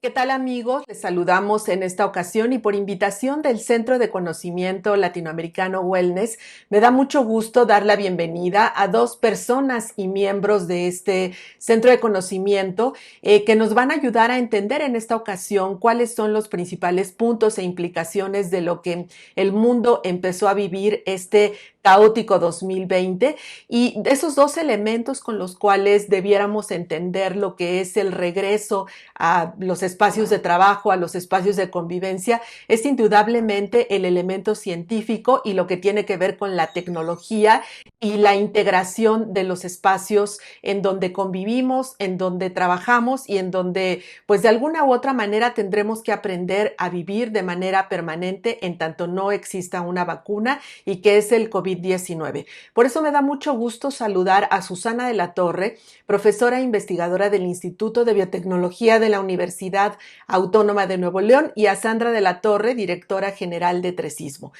¿Qué tal amigos? Les saludamos en esta ocasión y por invitación del Centro de Conocimiento Latinoamericano Wellness, me da mucho gusto dar la bienvenida a dos personas y miembros de este Centro de Conocimiento que nos van a ayudar a entender en esta ocasión cuáles son los principales puntos e implicaciones de lo que el mundo empezó a vivir este caótico 2020 y esos dos elementos con los cuales debiéramos entender lo que es el regreso a los espacios de trabajo, a los espacios de convivencia, es indudablemente el elemento científico y lo que tiene que ver con la tecnología y la integración de los espacios en donde convivimos, en donde trabajamos y en donde, pues de alguna u otra manera tendremos que aprender a vivir de manera permanente en tanto no exista una vacuna y que es el COVID-19. Por eso me da mucho gusto saludar a Susana de la Torre, profesora e investigadora del Instituto de Biotecnología de la Universidad Autónoma de Nuevo León, y a Sandra de la Torre, directora general de Tresismo.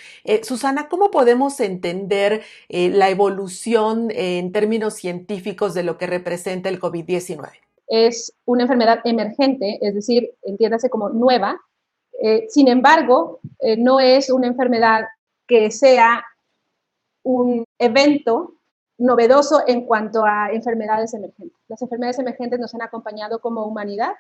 Susana, ¿cómo podemos entender la evolución en términos científicos de lo que representa el COVID-19? Es una enfermedad emergente, es decir, entiéndase como nueva. Sin embargo, no es una enfermedad que sea un evento novedoso en cuanto a enfermedades emergentes. Las enfermedades emergentes nos han acompañado como humanidad,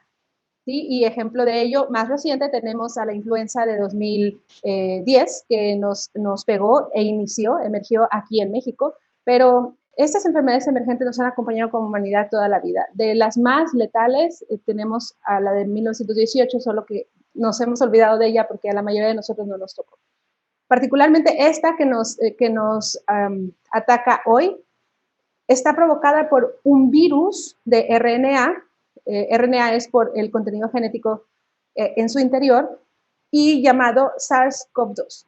¿sí? Y ejemplo de ello más reciente tenemos a la influenza de 2010 que nos pegó e emergió aquí en México, pero estas enfermedades emergentes nos han acompañado como humanidad toda la vida. De las más letales tenemos a la de 1918, solo que nos hemos olvidado de ella porque a la mayoría de nosotros no nos tocó. Particularmente esta que nos ataca hoy está provocada por un virus de RNA. RNA es por el contenido genético en su interior, y llamado SARS-CoV-2.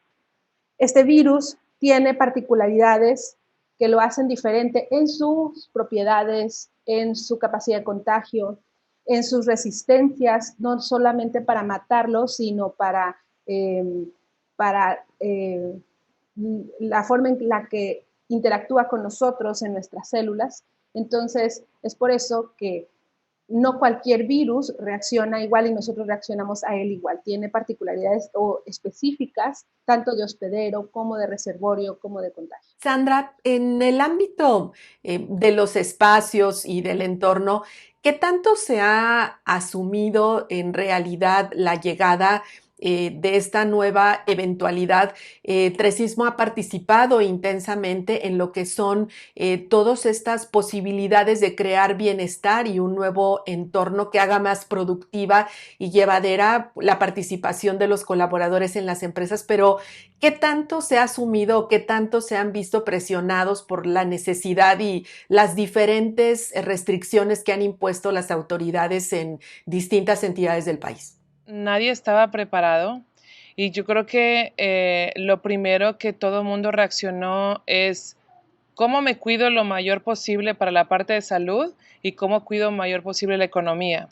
Este virus tiene particularidades que lo hacen diferente en sus propiedades, en su capacidad de contagio, en sus resistencias, no solamente para matarlo, sino para la forma en la que interactúa con nosotros en nuestras células. Entonces, es por eso que no cualquier virus reacciona igual y nosotros reaccionamos a él igual. Tiene particularidades o específicas, tanto de hospedero como de reservorio, como de contagio. Sandra, en el ámbito de los espacios y del entorno, ¿qué tanto se ha asumido en realidad la llegada de esta nueva eventualidad? Tresismo ha participado intensamente en lo que son todas estas posibilidades de crear bienestar y un nuevo entorno que haga más productiva y llevadera la participación de los colaboradores en las empresas, pero ¿qué tanto se ha asumido, qué tanto se han visto presionados por la necesidad y las diferentes restricciones que han impuesto las autoridades en distintas entidades del país? Nadie estaba preparado y yo creo que lo primero que todo el mundo reaccionó es cómo me cuido lo mayor posible para la parte de salud y cómo cuido lo mayor posible la economía.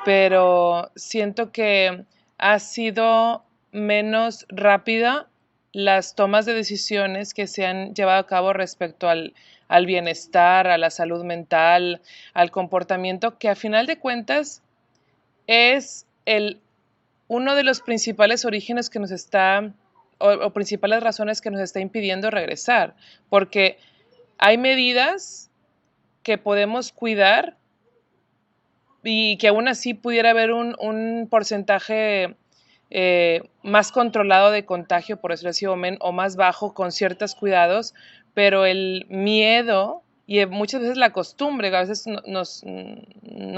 Pero siento que ha sido menos rápida las tomas de decisiones que se han llevado a cabo respecto al bienestar, a la salud mental, al comportamiento, que a final de cuentas es uno de los principales orígenes que nos está, o principales razones que nos está impidiendo regresar, porque hay medidas que podemos cuidar y que aún así pudiera haber un porcentaje más controlado de contagio, por decirlo así, o más bajo con ciertos cuidados, pero el miedo y muchas veces la costumbre, a veces no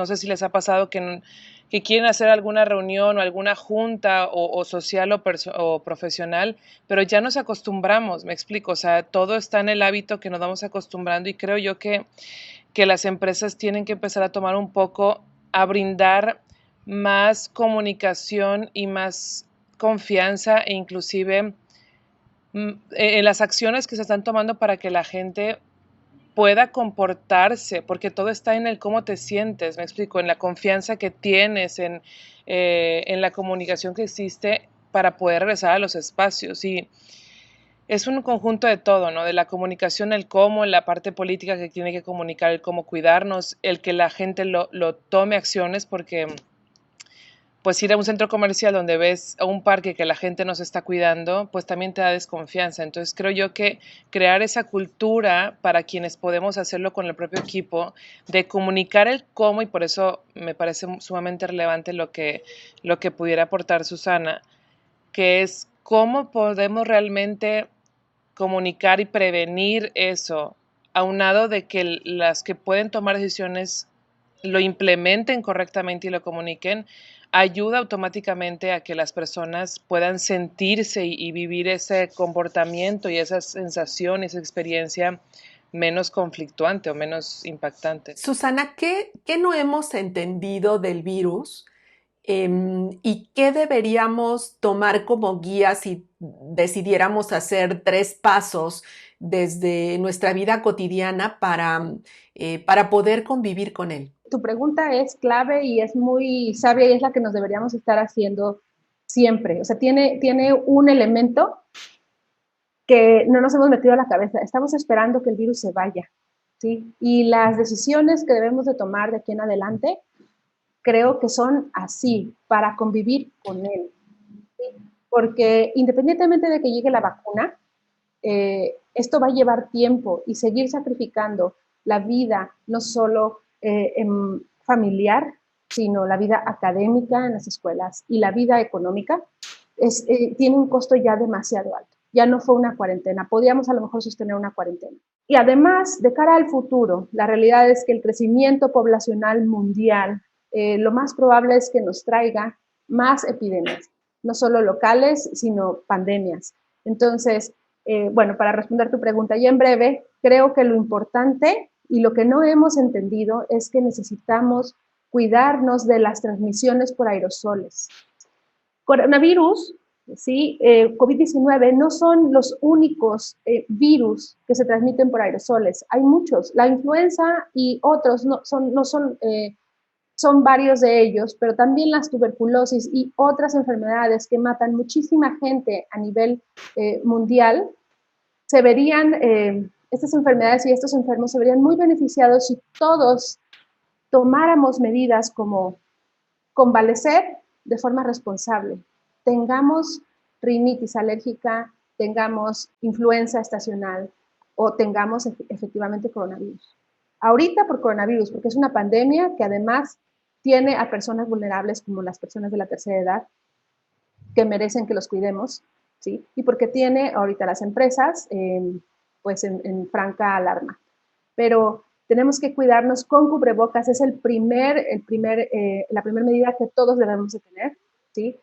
sé si les ha pasado que quieren hacer alguna reunión o alguna junta o social o profesional, pero ya nos acostumbramos, me explico, o sea, todo está en el hábito que nos vamos acostumbrando y creo yo que las empresas tienen que empezar a tomar un poco, a brindar más comunicación y más confianza e inclusive en las acciones que se están tomando para que la gente pueda comportarse, porque todo está en el cómo te sientes, me explico, en la confianza que tienes, en la comunicación que existe para poder regresar a los espacios. Y es un conjunto de todo, ¿no? De la comunicación, el cómo, la parte política que tiene que comunicar, el cómo cuidarnos, el que la gente lo tome acciones, porque pues ir a un centro comercial donde ves a un parque que la gente no se está cuidando, pues también te da desconfianza. Entonces creo yo que crear esa cultura para quienes podemos hacerlo con el propio equipo, de comunicar el cómo, y por eso me parece sumamente relevante lo que pudiera aportar Susana, que es cómo podemos realmente comunicar y prevenir eso, aunado de que las que pueden tomar decisiones lo implementen correctamente y lo comuniquen, ayuda automáticamente a que las personas puedan sentirse y vivir ese comportamiento y esa sensación, esa experiencia menos conflictuante o menos impactante. Susana, ¿qué no hemos entendido del virus? ¿Y qué deberíamos tomar como guía si decidiéramos hacer 3 pasos desde nuestra vida cotidiana para poder convivir con él? Tu pregunta es clave y es muy sabia y es la que nos deberíamos estar haciendo siempre. O sea, tiene un elemento que no nos hemos metido a la cabeza. Estamos esperando que el virus se vaya, ¿sí? Y las decisiones que debemos de tomar de aquí en adelante creo que son así, para convivir con él. ¿Sí? Porque independientemente de que llegue la vacuna, esto va a llevar tiempo y seguir sacrificando la vida, no solo familiar, sino la vida académica en las escuelas y la vida económica, tiene un costo ya demasiado alto. Ya no fue una cuarentena, podíamos a lo mejor sostener una cuarentena. Y además, de cara al futuro, la realidad es que el crecimiento poblacional mundial, lo más probable es que nos traiga más epidemias, no solo locales, sino pandemias. Entonces, bueno, para responder tu pregunta ya en breve, creo que lo importante y lo que no hemos entendido es que necesitamos cuidarnos de las transmisiones por aerosoles. Coronavirus, ¿sí? COVID-19 no son los únicos virus que se transmiten por aerosoles. Hay muchos. La influenza y otros son varios de ellos, pero también las tuberculosis y otras enfermedades que matan muchísima gente a nivel mundial, se verían, estas enfermedades y estos enfermos se verían muy beneficiados si todos tomáramos medidas como convalecer de forma responsable, tengamos rinitis alérgica, tengamos influenza estacional o tengamos efectivamente coronavirus. Ahorita por coronavirus, porque es una pandemia que además tiene a personas vulnerables como las personas de la tercera edad que merecen que los cuidemos, ¿sí? Y porque tiene ahorita las empresas pues en franca alarma. Pero tenemos que cuidarnos con cubrebocas, es la primera medida que todos debemos de tener, ¿sí?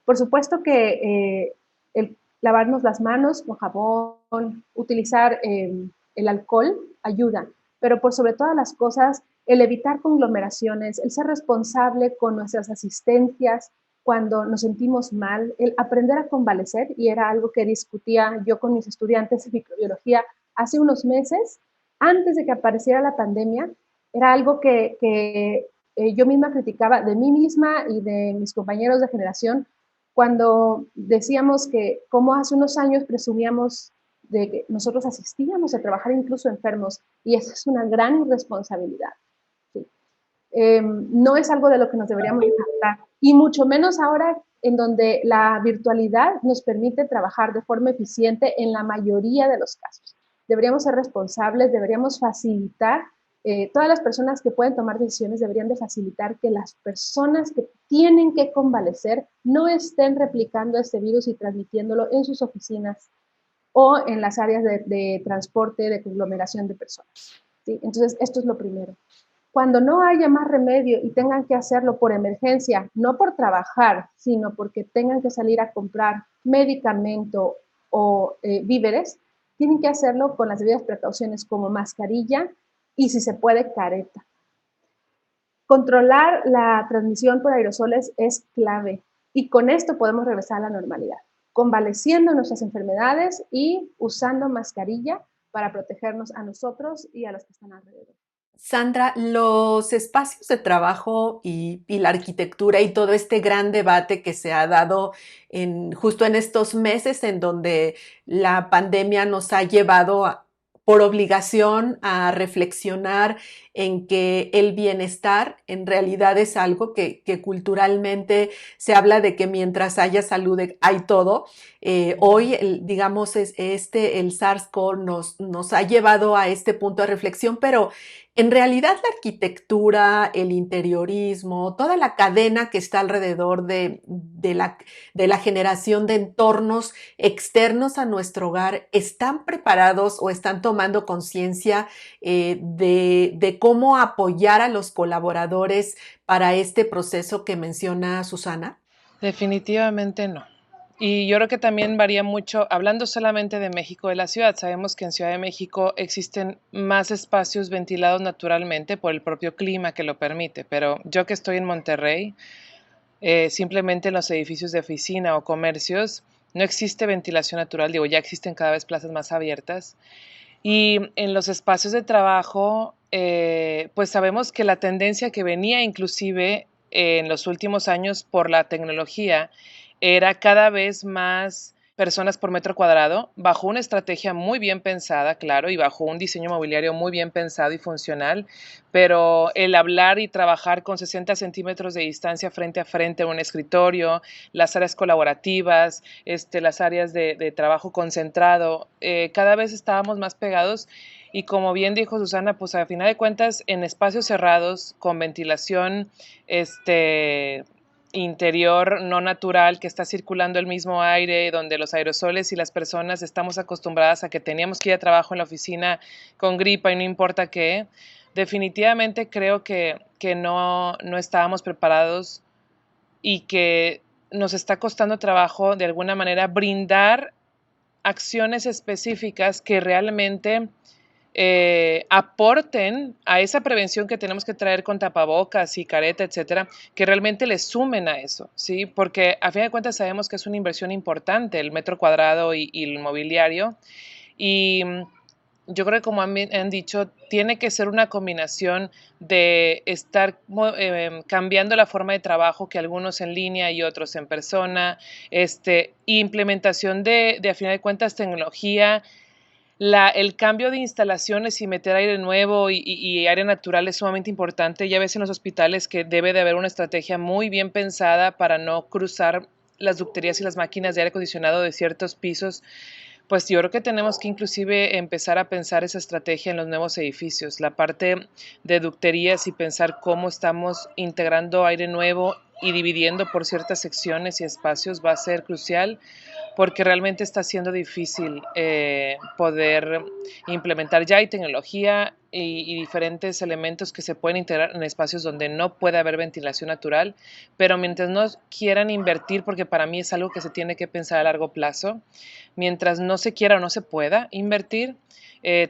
Por supuesto que el lavarnos las manos con jabón, utilizar el alcohol ayuda, pero por sobre todas las cosas, el evitar conglomeraciones, el ser responsable con nuestras asistencias cuando nos sentimos mal, el aprender a convalecer, y era algo que discutía yo con mis estudiantes de microbiología hace unos meses, antes de que apareciera la pandemia, era algo que yo misma criticaba de mí misma y de mis compañeros de generación, cuando decíamos que como hace unos años presumíamos de que nosotros asistíamos a trabajar incluso enfermos, y esa es una gran irresponsabilidad. ¿Sí? No es algo de lo que nos deberíamos jactar, y mucho menos ahora en donde la virtualidad nos permite trabajar de forma eficiente en la mayoría de los casos. Deberíamos ser responsables, deberíamos facilitar, todas las personas que pueden tomar decisiones deberían de facilitar que las personas que tienen que convalecer no estén replicando este virus y transmitiéndolo en sus oficinas o en las áreas de transporte, de conglomeración de personas, ¿sí? Entonces, esto es lo primero. Cuando no haya más remedio y tengan que hacerlo por emergencia, no por trabajar, sino porque tengan que salir a comprar medicamento o víveres, tienen que hacerlo con las debidas precauciones como mascarilla y, si se puede, careta. Controlar la transmisión por aerosoles es clave, y con esto podemos regresar a la normalidad, convaleciendo nuestras enfermedades y usando mascarilla para protegernos a nosotros y a los que están alrededor. Sandra, los espacios de trabajo y la arquitectura y todo este gran debate que se ha dado justo en estos meses en donde la pandemia nos ha llevado por obligación a reflexionar en que el bienestar en realidad es algo que culturalmente se habla de que mientras haya salud hay todo. Hoy, digamos, el SARS-CoV nos ha llevado a este punto de reflexión, pero en realidad la arquitectura, el interiorismo, toda la cadena que está alrededor de la generación de entornos externos a nuestro hogar, ¿están preparados o están tomando conciencia de cómo apoyar a los colaboradores para este proceso que menciona Susana? Definitivamente no. Y yo creo que también varía mucho, hablando solamente de México, de la ciudad. Sabemos que en Ciudad de México existen más espacios ventilados naturalmente por el propio clima que lo permite, pero yo que estoy en Monterrey, simplemente en los edificios de oficina o comercios no existe ventilación natural, digo, ya existen cada vez plazas más abiertas. Y en los espacios de trabajo, pues sabemos que la tendencia que venía inclusive en los últimos años por la tecnología era cada vez más personas por metro cuadrado, bajo una estrategia muy bien pensada, claro, y bajo un diseño mobiliario muy bien pensado y funcional, pero el hablar y trabajar con 60 centímetros de distancia frente a frente en un escritorio, las áreas colaborativas, las áreas de trabajo concentrado, cada vez estábamos más pegados y como bien dijo Susana, pues a final de cuentas en espacios cerrados con ventilación, interior no natural, que está circulando el mismo aire, donde los aerosoles y las personas estamos acostumbradas a que teníamos que ir a trabajo en la oficina con gripa y no importa qué, definitivamente creo que no estábamos preparados y que nos está costando trabajo de alguna manera brindar acciones específicas que realmente aporten a esa prevención que tenemos que traer con tapabocas y careta, etcétera, que realmente le sumen a eso, ¿sí? Porque a fin de cuentas sabemos que es una inversión importante el metro cuadrado y el mobiliario y yo creo que como han dicho, tiene que ser una combinación de estar cambiando la forma de trabajo, que algunos en línea y otros en persona, implementación de a final de cuentas, tecnología. El cambio de instalaciones y meter aire nuevo y aire natural es sumamente importante. Ya ves en los hospitales que debe de haber una estrategia muy bien pensada para no cruzar las ducterías y las máquinas de aire acondicionado de ciertos pisos. Pues yo creo que tenemos que inclusive empezar a pensar esa estrategia en los nuevos edificios, la parte de ducterías y pensar cómo estamos integrando aire nuevo y dividiendo por ciertas secciones y espacios va a ser crucial porque realmente está siendo difícil poder implementar. Ya hay tecnología y diferentes elementos que se pueden integrar en espacios donde no puede haber ventilación natural, pero mientras no quieran invertir, porque para mí es algo que se tiene que pensar a largo plazo, mientras no se quiera o no se pueda invertir,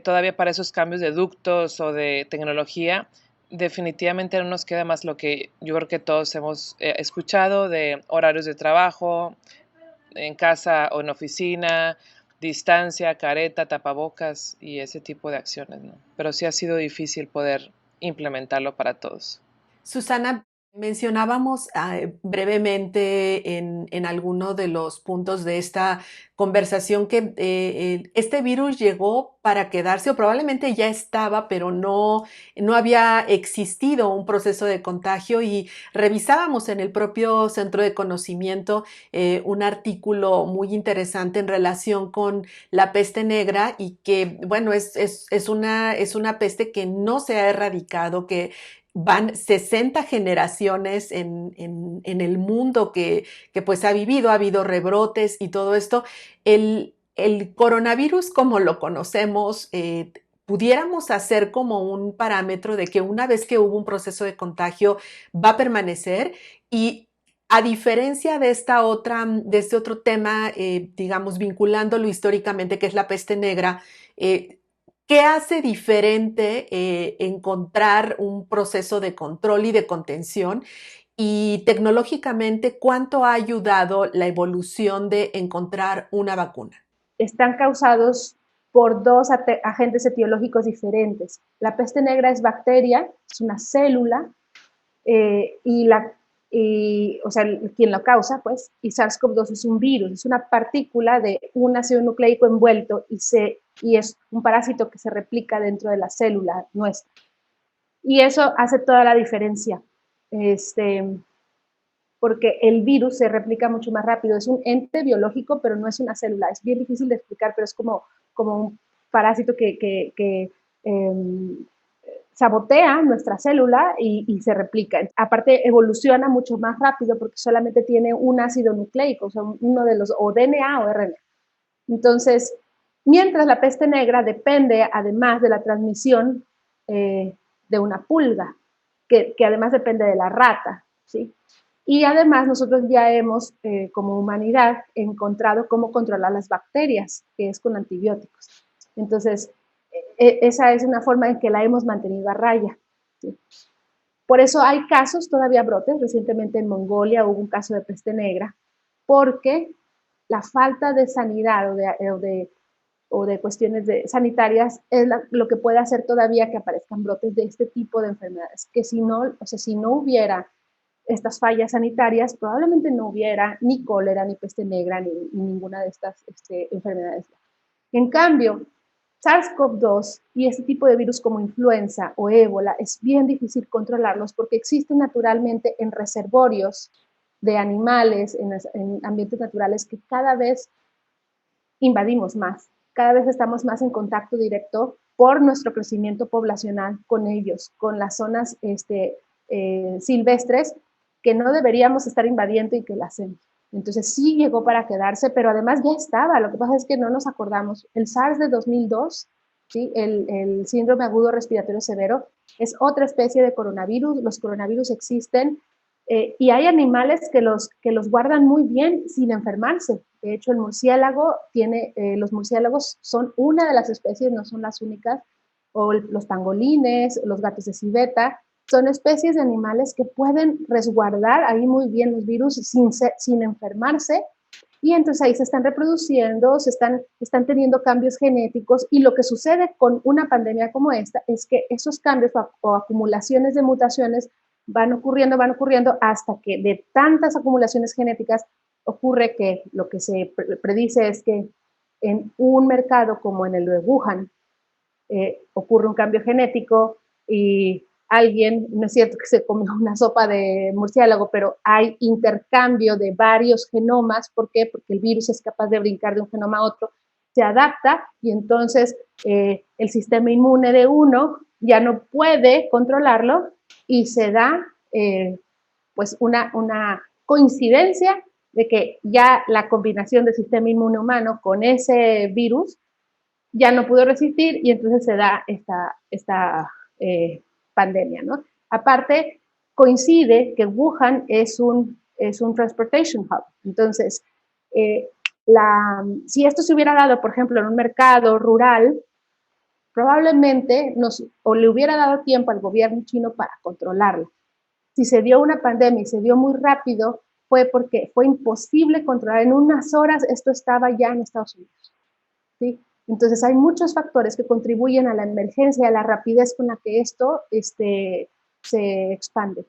todavía para esos cambios de ductos o de tecnología, definitivamente no nos queda más lo que yo creo que todos hemos escuchado de horarios de trabajo, en casa o en oficina, distancia, careta, tapabocas y ese tipo de acciones, ¿no? Pero sí ha sido difícil poder implementarlo para todos. Susana, mencionábamos brevemente en alguno de los puntos de esta conversación que este virus llegó para quedarse o probablemente ya estaba, pero no había existido un proceso de contagio y revisábamos en el propio Centro de Conocimiento un artículo muy interesante en relación con la peste negra y que, bueno, es una peste que no se ha erradicado, que van 60 generaciones en el mundo que pues ha habido rebrotes y todo esto. El coronavirus, como lo conocemos, pudiéramos hacer como un parámetro de que una vez que hubo un proceso de contagio va a permanecer y a diferencia de este otro tema, digamos, vinculándolo históricamente, que es la peste negra, ¿qué hace diferente encontrar un proceso de control y de contención? Y tecnológicamente, ¿cuánto ha ayudado la evolución de encontrar una vacuna? Están causados por dos agentes etiológicos diferentes. La peste negra es bacteria, es una célula, o sea, quien lo causa, pues, y SARS-CoV-2 es un virus, es una partícula de un ácido nucleico envuelto y se y es un parásito que se replica dentro de la célula nuestra. Y eso hace toda la diferencia, porque el virus se replica mucho más rápido. Es un ente biológico, pero no es una célula. Es bien difícil de explicar, pero es como un parásito que sabotea nuestra célula y se replica. Aparte, evoluciona mucho más rápido porque solamente tiene un ácido nucleico, o sea, uno de los, o DNA o RNA. Entonces, mientras la peste negra depende además de la transmisión de una pulga, que además depende de la rata, ¿sí? Y además nosotros ya hemos, como humanidad, encontrado cómo controlar las bacterias, que es con antibióticos. Entonces, esa es una forma en que la hemos mantenido a raya, ¿sí? Por eso hay casos, todavía brotes, recientemente en Mongolia hubo un caso de peste negra, porque la falta de sanidad o de cuestiones sanitarias es lo que puede hacer todavía que aparezcan brotes de este tipo de enfermedades, que si no, o sea, si no hubiera estas fallas sanitarias, probablemente no hubiera ni cólera, ni peste negra, ni ninguna de estas enfermedades. En cambio, SARS-CoV-2 y este tipo de virus como influenza o ébola es bien difícil controlarlos porque existen naturalmente en reservorios de animales, en ambientes naturales que cada vez invadimos más, cada vez estamos más en contacto directo por nuestro crecimiento poblacional con ellos, con las zonas silvestres que no deberíamos estar invadiendo y que la hacemos. Entonces sí llegó para quedarse, pero además ya estaba. Lo que pasa es que no nos acordamos. El SARS de 2002, ¿sí? El síndrome agudo respiratorio severo, es otra especie de coronavirus. Los coronavirus existen y hay animales que los guardan muy bien sin enfermarse. De hecho, el murciélago los murciélagos son una de las especies, no son las únicas, o los pangolines, los gatos de civeta, son especies de animales que pueden resguardar ahí muy bien los virus sin enfermarse, y entonces ahí se están reproduciendo, están teniendo cambios genéticos, y lo que sucede con una pandemia como esta es que esos cambios o acumulaciones de mutaciones van ocurriendo hasta que de tantas acumulaciones genéticas ocurre que lo que se predice es que en un mercado como en el de Wuhan ocurre un cambio genético y alguien, no es cierto que se comió una sopa de murciélago, pero hay intercambio de varios genomas. ¿Por qué? Porque el virus es capaz de brincar de un genoma a otro, se adapta y entonces el sistema inmune de uno ya no puede controlarlo y se da pues una coincidencia de que ya la combinación del sistema inmune humano con ese virus ya no pudo resistir y entonces se da esta pandemia, ¿no? Aparte, coincide que Wuhan es un transportation hub. Entonces, si esto se hubiera dado, por ejemplo, en un mercado rural, probablemente le hubiera dado tiempo al gobierno chino para controlarlo. Si se dio una pandemia y se dio muy rápido, fue porque fue imposible controlar. En unas horas esto estaba ya en Estados Unidos, ¿sí? Entonces hay muchos factores que contribuyen a la emergencia, a la rapidez con la que esto se expande.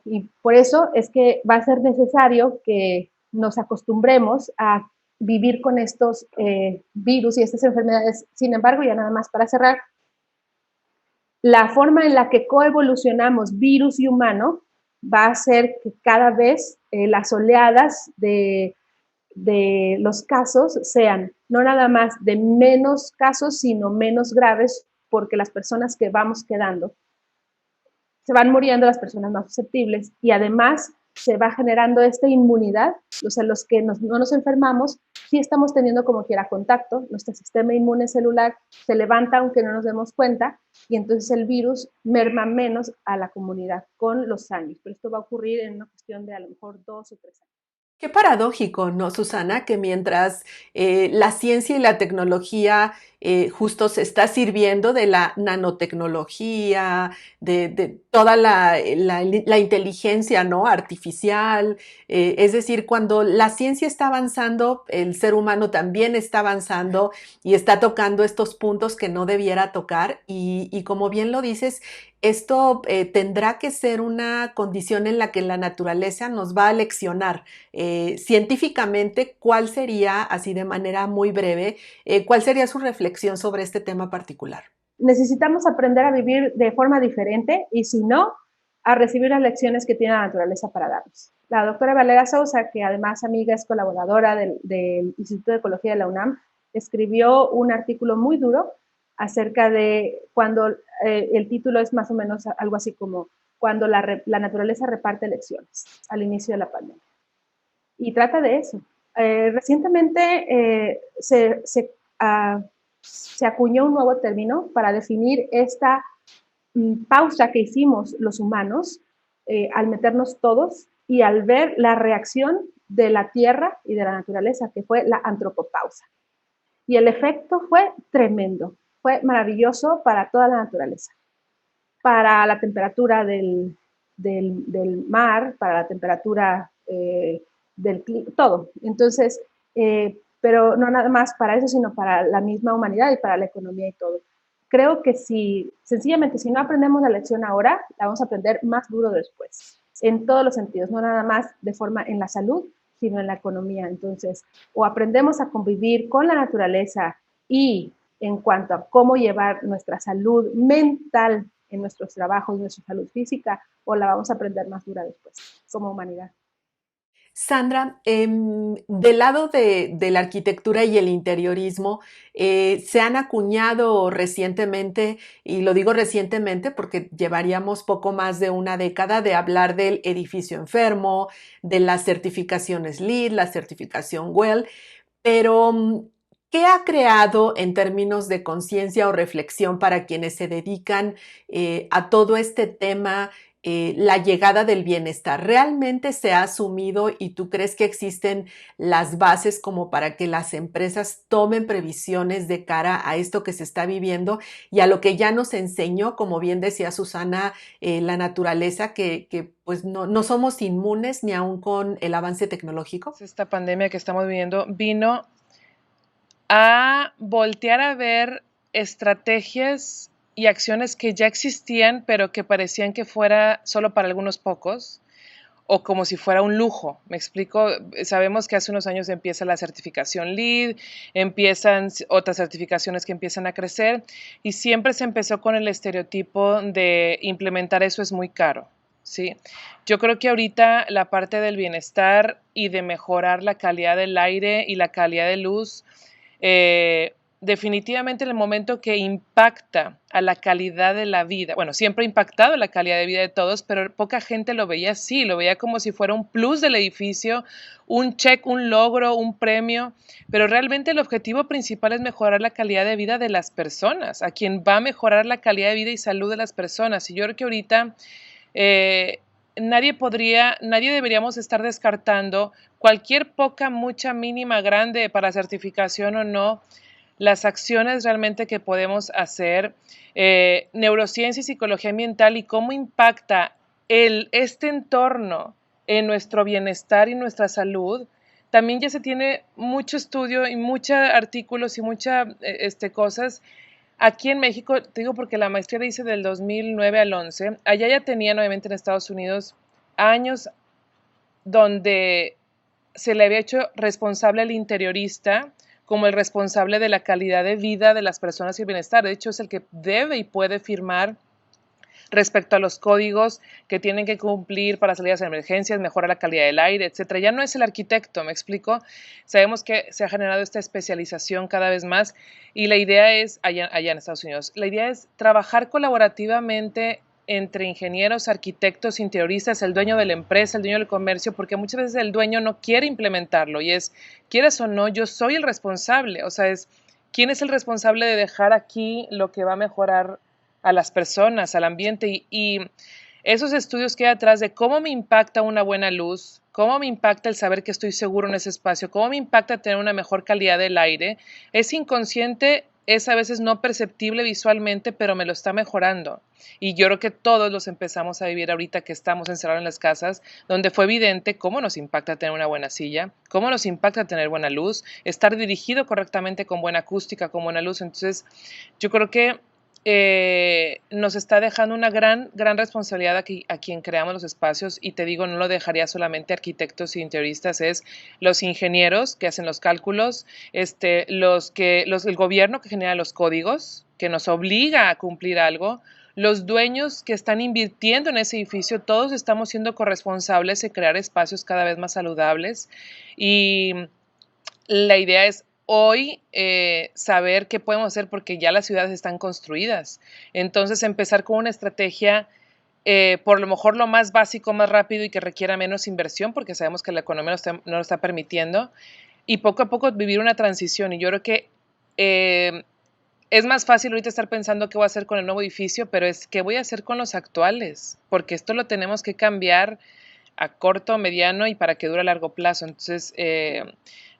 Y por eso es que va a ser necesario que nos acostumbremos a vivir con estos virus y estas enfermedades. Sin embargo, ya nada más para cerrar, la forma en la que coevolucionamos virus y humano va a hacer que cada vez las oleadas de los casos sean no nada más de menos casos, sino menos graves, porque las personas que vamos quedando se van muriendo, las personas más susceptibles, y además se va generando esta inmunidad. O sea, los que no nos enfermamos, sí estamos teniendo como quiera contacto, nuestro sistema inmune celular se levanta aunque no nos demos cuenta, y entonces el virus merma menos a la comunidad con los años. Pero esto va a ocurrir en una cuestión de a lo mejor 2 o 3 años. Qué paradójico, ¿no, Susana? Que mientras la ciencia y la tecnología justo se está sirviendo de la nanotecnología, de toda la inteligencia, ¿no? Artificial. Es decir, cuando la ciencia está avanzando, el ser humano también está avanzando y está tocando estos puntos que no debiera tocar. Y como bien lo dices, esto tendrá que ser una condición en la que la naturaleza nos va a leccionar científicamente cuál sería, así de manera muy breve, cuál sería su reflexión sobre este tema particular. Necesitamos aprender a vivir de forma diferente y si no, a recibir las lecciones que tiene la naturaleza para darnos. La doctora Valeria Sousa, que además amiga es colaboradora del Instituto de Ecología de la UNAM, escribió un artículo muy duro acerca de cuando el título es más o menos algo así como cuando la naturaleza reparte lecciones al inicio de la pandemia. Y trata de eso. Recientemente se acuñó un nuevo término para definir esta pausa que hicimos los humanos al meternos todos y al ver la reacción de la tierra y de la naturaleza, que fue la antropopausa. Y el efecto fue tremendo, fue maravilloso para toda la naturaleza, para la temperatura del mar, para la temperatura todo. Entonces, pero no nada más para eso, sino para la misma humanidad y para la economía y todo. Creo que sencillamente, si no aprendemos la lección ahora, la vamos a aprender más duro después, en todos los sentidos, no nada más de forma en la salud, sino en la economía. Entonces, o aprendemos a convivir con la naturaleza y en cuanto a cómo llevar nuestra salud mental en nuestros trabajos, nuestra salud física, o la vamos a aprender más dura después, como humanidad. Sandra, del lado de la arquitectura y el interiorismo, se han acuñado recientemente, y lo digo recientemente porque llevaríamos poco más de una década de hablar del edificio enfermo, de las certificaciones LEED, la certificación WELL, pero ¿qué ha creado en términos de conciencia o reflexión para quienes se dedican a todo este tema? La llegada del bienestar. ¿Realmente se ha asumido y tú crees que existen las bases como para que las empresas tomen previsiones de cara a esto que se está viviendo y a lo que ya nos enseñó, como bien decía Susana, la naturaleza, que pues no somos inmunes ni aún con el avance tecnológico? Esta pandemia que estamos viviendo vino a voltear a ver estrategias y acciones que ya existían, pero que parecían que fuera solo para algunos pocos, o como si fuera un lujo. ¿Me explico? Sabemos que hace unos años empieza la certificación LEED, empiezan otras certificaciones que empiezan a crecer, y siempre se empezó con el estereotipo de implementar eso es muy caro. ¿Sí? Yo creo que ahorita la parte del bienestar y de mejorar la calidad del aire y la calidad de luz, definitivamente en el momento que impacta a la calidad de la vida, bueno, siempre ha impactado la calidad de vida de todos, pero poca gente lo veía así, lo veía como si fuera un plus del edificio, un check, un logro, un premio, pero realmente el objetivo principal es mejorar la calidad de vida de las personas, a quien va a mejorar la calidad de vida y salud de las personas. Y yo creo que ahorita nadie deberíamos estar descartando cualquier poca, mucha, mínima, grande para certificación o no, las acciones realmente que podemos hacer, neurociencia y psicología ambiental y cómo impacta este entorno en nuestro bienestar y nuestra salud. También ya se tiene mucho estudio y muchos artículos y muchas cosas. Aquí en México, te digo porque la maestría la hice del 2009 al 11, allá ya tenían obviamente en Estados Unidos años donde se le había hecho responsable al interiorista como el responsable de la calidad de vida de las personas y el bienestar. De hecho, es el que debe y puede firmar respecto a los códigos que tienen que cumplir para salidas de emergencias, mejorar la calidad del aire, etcétera. Ya no es el arquitecto, ¿me explico? Sabemos que se ha generado esta especialización cada vez más y la idea es, allá en Estados Unidos, la idea es trabajar colaborativamente entre ingenieros, arquitectos, interioristas, el dueño de la empresa, el dueño del comercio, porque muchas veces el dueño no quiere implementarlo y es, quieras o no, yo soy el responsable, o sea, ¿quién es el responsable de dejar aquí lo que va a mejorar a las personas, al ambiente? Y esos estudios que hay atrás de cómo me impacta una buena luz, cómo me impacta el saber que estoy seguro en ese espacio, cómo me impacta tener una mejor calidad del aire, es inconsciente es a veces no perceptible visualmente, pero me lo está mejorando. Y yo creo que todos los empezamos a vivir ahorita que estamos encerrados en las casas, donde fue evidente cómo nos impacta tener una buena silla, cómo nos impacta tener buena luz, estar dirigido correctamente con buena acústica, con buena luz. Entonces, yo creo que nos está dejando una gran responsabilidad a quien creamos los espacios, y te digo, no lo dejaría solamente a arquitectos y interioristas, es los ingenieros que hacen los cálculos, el gobierno que genera los códigos, que nos obliga a cumplir algo, los dueños que están invirtiendo en ese edificio, todos estamos siendo corresponsables de crear espacios cada vez más saludables, y la idea es hoy saber qué podemos hacer porque ya las ciudades están construidas. Entonces empezar con una estrategia por lo mejor lo más básico, más rápido y que requiera menos inversión, porque sabemos que la economía no lo está permitiendo, y poco a poco vivir una transición. Y yo creo que es más fácil ahorita estar pensando qué voy a hacer con el nuevo edificio, pero es qué voy a hacer con los actuales, porque esto lo tenemos que cambiar a corto, mediano y para que dure a largo plazo. Entonces,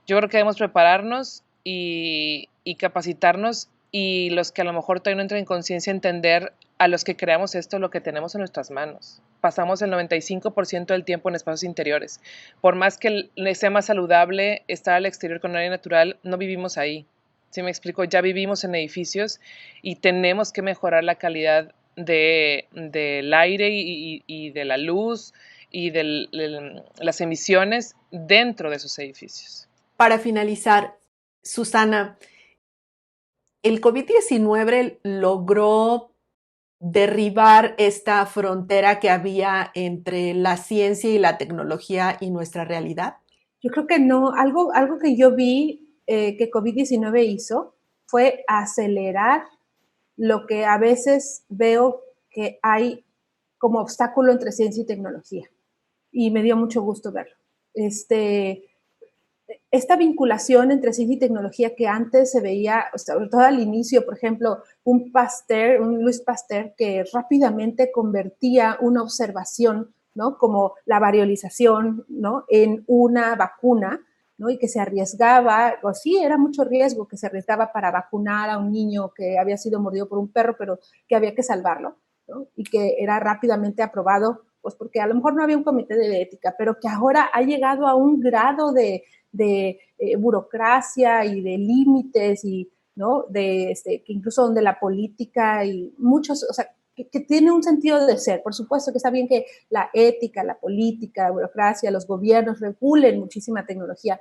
yo creo que debemos prepararnos y capacitarnos, y los que a lo mejor todavía no entran en conciencia, entender a los que creamos esto lo que tenemos en nuestras manos. Pasamos el 95% del tiempo en espacios interiores. Por más que sea más saludable estar al exterior con aire natural, no vivimos ahí. ¿Sí me explico? Ya vivimos en edificios y tenemos que mejorar la calidad del aire y de la luz y de las emisiones dentro de esos edificios. Para finalizar, Susana, ¿el COVID-19 logró derribar esta frontera que había entre la ciencia y la tecnología y nuestra realidad? Yo creo que no. Algo que yo vi que COVID-19 hizo fue acelerar lo que a veces veo que hay como obstáculo entre ciencia y tecnología. Y me dio mucho gusto verlo. Esta vinculación entre ciencia y tecnología que antes se veía, sobre todo al inicio, por ejemplo, un Louis Pasteur, que rápidamente convertía una observación, ¿no?, como la variolización, ¿no?, en una vacuna, ¿no?, y que se arriesgaba, o sí, era mucho riesgo, que se arriesgaba para vacunar a un niño que había sido mordido por un perro, pero que había que salvarlo, ¿no?, y que era rápidamente aprobado, pues porque a lo mejor no había un comité de ética, pero que ahora ha llegado a un grado de burocracia y de límites, y ¿no?, que incluso donde la política y muchos, o sea, que tiene un sentido de ser. Por supuesto que está bien que la ética, la política, la burocracia, los gobiernos regulen muchísima tecnología,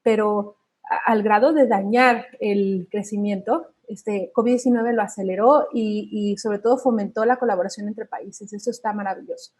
pero al grado de dañar el crecimiento, COVID-19 lo aceleró y sobre todo fomentó la colaboración entre países. Eso está maravilloso.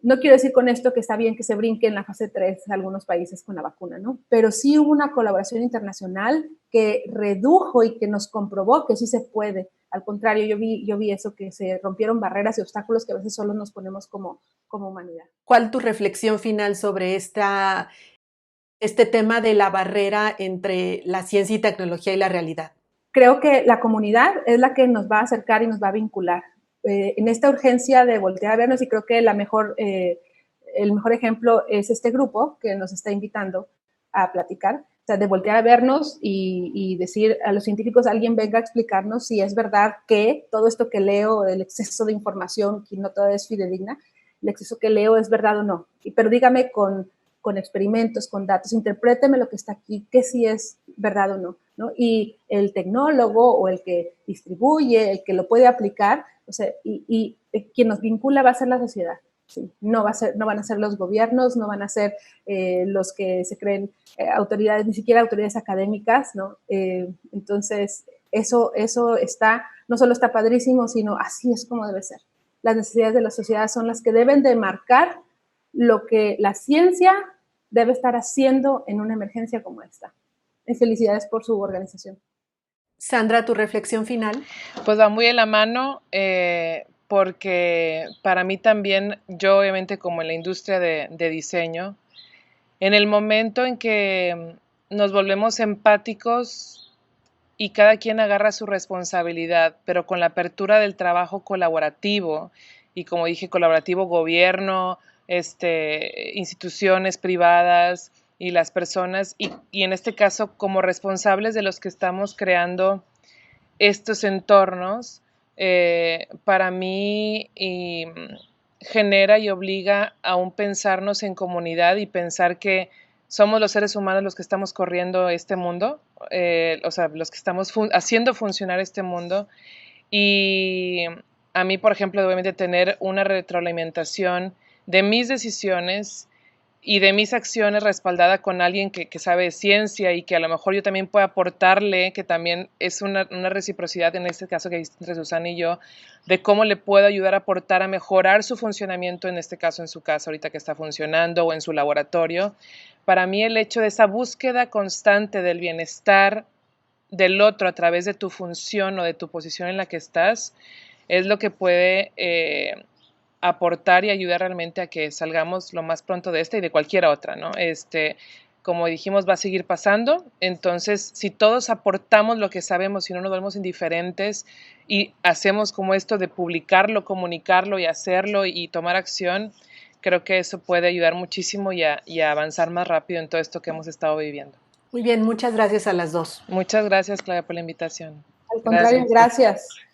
No quiero decir con esto que está bien que se brinque en la fase 3 algunos países con la vacuna, ¿no? Pero sí hubo una colaboración internacional que redujo y que nos comprobó que sí se puede. Al contrario, yo vi eso, que se rompieron barreras y obstáculos que a veces solo nos ponemos como humanidad. ¿Cuál tu reflexión final sobre este tema de la barrera entre la ciencia y tecnología y la realidad? Creo que la comunidad es la que nos va a acercar y nos va a vincular. En esta urgencia de voltear a vernos, y creo que el mejor ejemplo es este grupo que nos está invitando a platicar, o sea, de voltear a vernos y decir a los científicos, alguien venga a explicarnos si es verdad que todo esto que leo, el exceso de información, que no toda es fidedigna, el exceso que leo es verdad o no. Pero dígame con experimentos, con datos, interpréteme lo que está aquí, que sí es verdad o no, ¿no? Y el tecnólogo o el que distribuye, el que lo puede aplicar, o sea, y quien nos vincula va a ser la sociedad. Sí, no van a ser los gobiernos, no van a ser los que se creen autoridades, ni siquiera autoridades académicas, ¿no? Entonces, eso no solo está padrísimo, sino así es como debe ser. Las necesidades de la sociedad son las que deben de marcar lo que la ciencia debe estar haciendo en una emergencia como esta. Y felicidades por su organización. Sandra, ¿tu reflexión final? Pues va muy en la mano, porque para mí también, yo obviamente como en la industria de diseño, en el momento en que nos volvemos empáticos y cada quien agarra su responsabilidad, pero con la apertura del trabajo colaborativo, y como dije, colaborativo gobierno, instituciones privadas, y las personas, y en este caso como responsables de los que estamos creando estos entornos, para mí genera y obliga a un pensarnos en comunidad y pensar que somos los seres humanos los que estamos corriendo este mundo, o sea, los que estamos haciendo funcionar este mundo. Y a mí, por ejemplo, obviamente tener una retroalimentación de mis decisiones y de mis acciones respaldada con alguien que sabe de ciencia y que a lo mejor yo también pueda aportarle, que también es una reciprocidad en este caso que existe entre Susana y yo, de cómo le puedo ayudar a aportar a mejorar su funcionamiento, en este caso en su casa ahorita que está funcionando o en su laboratorio. Para mí el hecho de esa búsqueda constante del bienestar del otro a través de tu función o de tu posición en la que estás es lo que puede aportar y ayudar realmente a que salgamos lo más pronto de esta y de cualquier otra, ¿no? Como dijimos, va a seguir pasando, entonces si todos aportamos lo que sabemos y no nos volvemos indiferentes y hacemos como esto de publicarlo, comunicarlo y hacerlo y tomar acción, creo que eso puede ayudar muchísimo y a avanzar más rápido en todo esto que hemos estado viviendo. Muy bien, muchas gracias a las dos. Muchas gracias, Claudia, por la invitación. Al contrario, Gracias. gracias.